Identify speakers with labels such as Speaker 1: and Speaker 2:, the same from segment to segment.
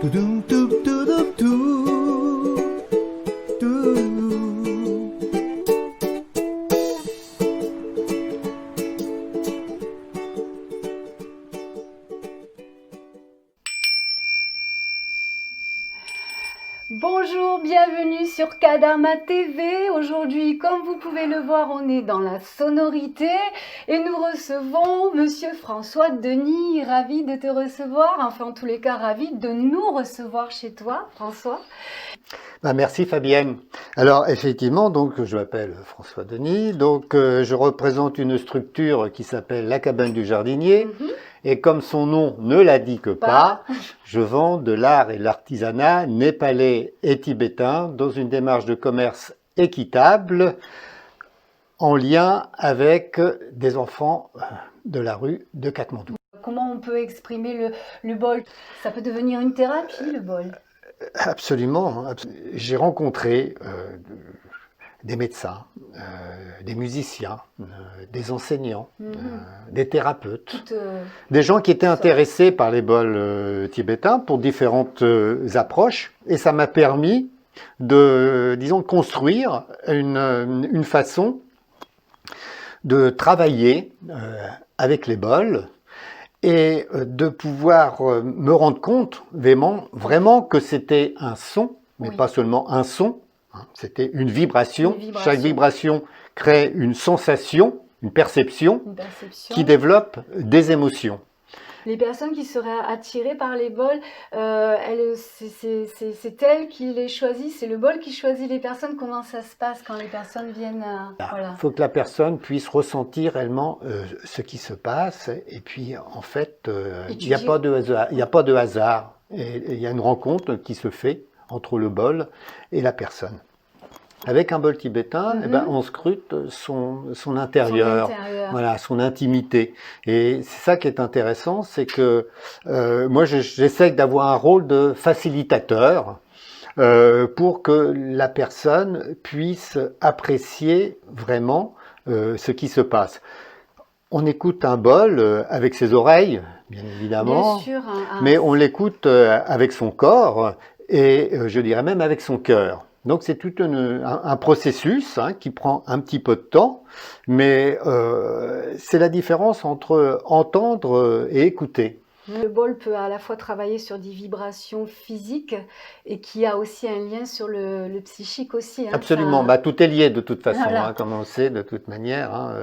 Speaker 1: Tudum, tum, tudum, tum. Tudum.
Speaker 2: Bonjour, bienvenue sur Kadama TV. Aujourd'hui, comme vous pouvez le voir, on est dans la sonorité et nous recevons Monsieur François Denis. Ravi de te recevoir, enfin en tous les cas, ravi de nous recevoir chez toi, François.
Speaker 3: Merci Fabienne. Alors effectivement, donc je m'appelle François Denis, donc je représente une structure qui s'appelle la cabane du jardinier. Et comme son nom ne l'indique pas, je vends de l'art et de l'artisanat népalais et tibétain dans une démarche de commerce équitable en lien avec des enfants de la rue de Katmandou.
Speaker 2: Comment on peut exprimer le bol? Ça peut devenir une thérapie, le bol.
Speaker 3: Absolument. J'ai rencontré des médecins, des musiciens, des enseignants, des thérapeutes, des gens qui étaient intéressés par les bols tibétains pour différentes approches. Et ça m'a permis de, disons, construire une façon de travailler avec les bols et de pouvoir me rendre compte vraiment que c'était un son, mais pas seulement un son, c'était une vibration. Chaque vibration crée une sensation, une perception qui développe des émotions.
Speaker 2: Les personnes qui seraient attirées par les bols, c'est elles qui les choisissent, c'est le bol qui choisit les personnes. Comment ça se passe quand les personnes viennent
Speaker 3: voilà. Il faut que la personne puisse ressentir réellement ce qui se passe. Et puis, en fait, il n'y a pas de hasard. Il n'y a pas de hasard. Et il y a une rencontre qui se fait entre le bol et la personne. Avec un bol tibétain, on scrute son intérieur, voilà, son intimité. Et c'est ça qui est intéressant, c'est que moi j'essaie d'avoir un rôle de facilitateur pour que la personne puisse apprécier vraiment ce qui se passe. On écoute un bol avec ses oreilles, bien évidemment,
Speaker 2: bien sûr,
Speaker 3: mais on l'écoute avec son corps et je dirais même avec son cœur. Donc c'est tout un processus qui prend un petit peu de temps, mais c'est la différence entre entendre et écouter.
Speaker 2: Le bol peut à la fois travailler sur des vibrations physiques et qui a aussi un lien sur le psychique aussi.
Speaker 3: Absolument, tout est lié de toute façon, voilà. Comme on sait de toute manière.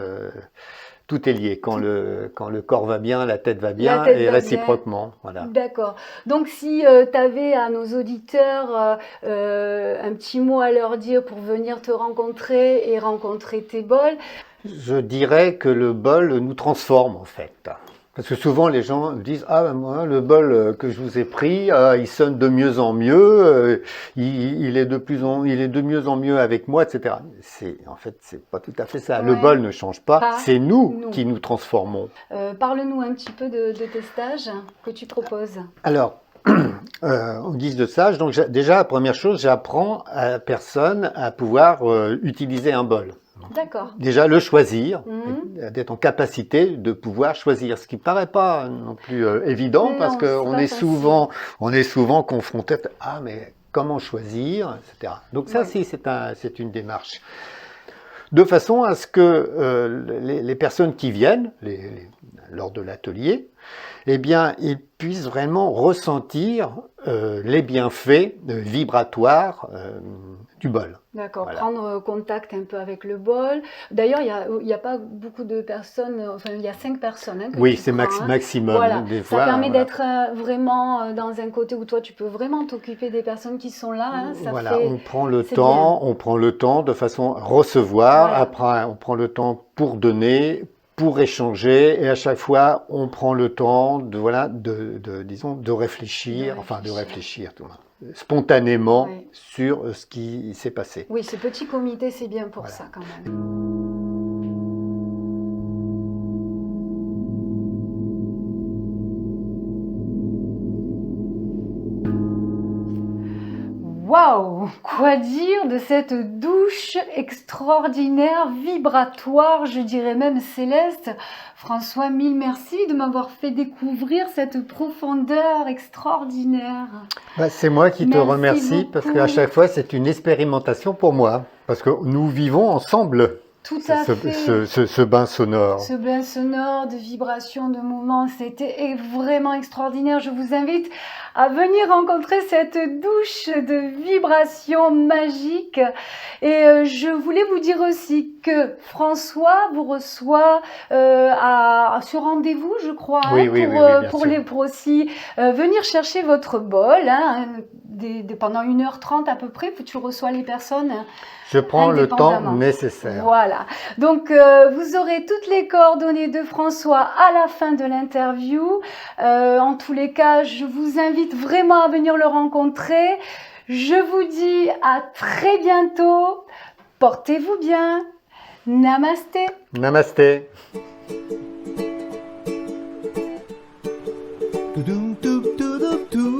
Speaker 3: Tout est lié. Quand le corps va bien, la tête va bien et réciproquement. Voilà.
Speaker 2: D'accord. Donc si tu avais à nos auditeurs un petit mot à leur dire pour venir te rencontrer et rencontrer tes bols.
Speaker 3: Je dirais que le bol nous transforme en fait. Parce que souvent les gens disent « Ah, moi, le bol que je vous ai pris, il sonne de mieux en mieux, il est de mieux en mieux avec moi, etc. » En fait, c'est pas tout à fait ça. Ouais. Le bol ne change pas, c'est nous qui nous transformons.
Speaker 2: Parle-nous un petit peu de tes stages que tu proposes.
Speaker 3: Alors, en guise de stage, donc déjà, la première chose, j'apprends à la personne à pouvoir utiliser un bol.
Speaker 2: D'accord.
Speaker 3: Déjà, le choisir, d'être en capacité de pouvoir choisir, ce qui ne paraît pas non plus évident, parce qu'on est souvent confronté à « Ah, mais comment choisir ?» etc. Donc ça, c'est une démarche. De façon à ce que les personnes qui viennent, lors de l'atelier, eh bien, ils puissent vraiment ressentir les bienfaits vibratoires du bol.
Speaker 2: D'accord, voilà. Prendre contact un peu avec le bol. D'ailleurs, il n'y a pas beaucoup de personnes, enfin, il y a 5 personnes.
Speaker 3: Oui, c'est maximum.
Speaker 2: Voilà.
Speaker 3: Des
Speaker 2: fois, ça permet d'être vraiment dans un côté où toi, tu peux vraiment t'occuper des personnes qui sont là.
Speaker 3: Voilà, on prend le temps de façon à recevoir, après on prend le temps pour donner, pour échanger, et à chaque fois, on prend le temps de réfléchir, spontanément sur ce qui s'est passé.
Speaker 2: Oui, ce petit comité, c'est bien pour ça quand même. Waouh! Quoi dire de cette douche extraordinaire, vibratoire, je dirais même céleste? François, mille merci de m'avoir fait découvrir cette profondeur extraordinaire.
Speaker 3: C'est moi qui te
Speaker 2: Merci
Speaker 3: remercie parce qu'à
Speaker 2: beaucoup.
Speaker 3: chaque fois, c'est une expérimentation pour moi. Parce que nous vivons ensemble
Speaker 2: Tout à fait.
Speaker 3: ce bain sonore.
Speaker 2: Ce bain sonore de vibrations, de mouvements, c'était vraiment extraordinaire. Je vous invite à venir rencontrer cette douche de vibrations magiques. Et je voulais vous dire aussi que François vous reçoit sur rendez-vous, je crois,
Speaker 3: Oui,
Speaker 2: hein,
Speaker 3: oui,
Speaker 2: pour,
Speaker 3: oui, oui, bien
Speaker 2: pour,
Speaker 3: sûr.
Speaker 2: pour aussi venir chercher votre bol. Hein, pendant 1h30 à peu près, tu reçois les personnes.
Speaker 3: Je prends le temps
Speaker 2: Indépendamment.
Speaker 3: nécessaire.
Speaker 2: Voilà. Donc, vous aurez toutes les coordonnées de François à la fin de l'interview. En tous les cas, je vous invite vraiment à venir le rencontrer. Je vous dis à très bientôt. Portez-vous bien. Namasté.
Speaker 3: Namasté.
Speaker 1: Tudum, tup, tudum, tup.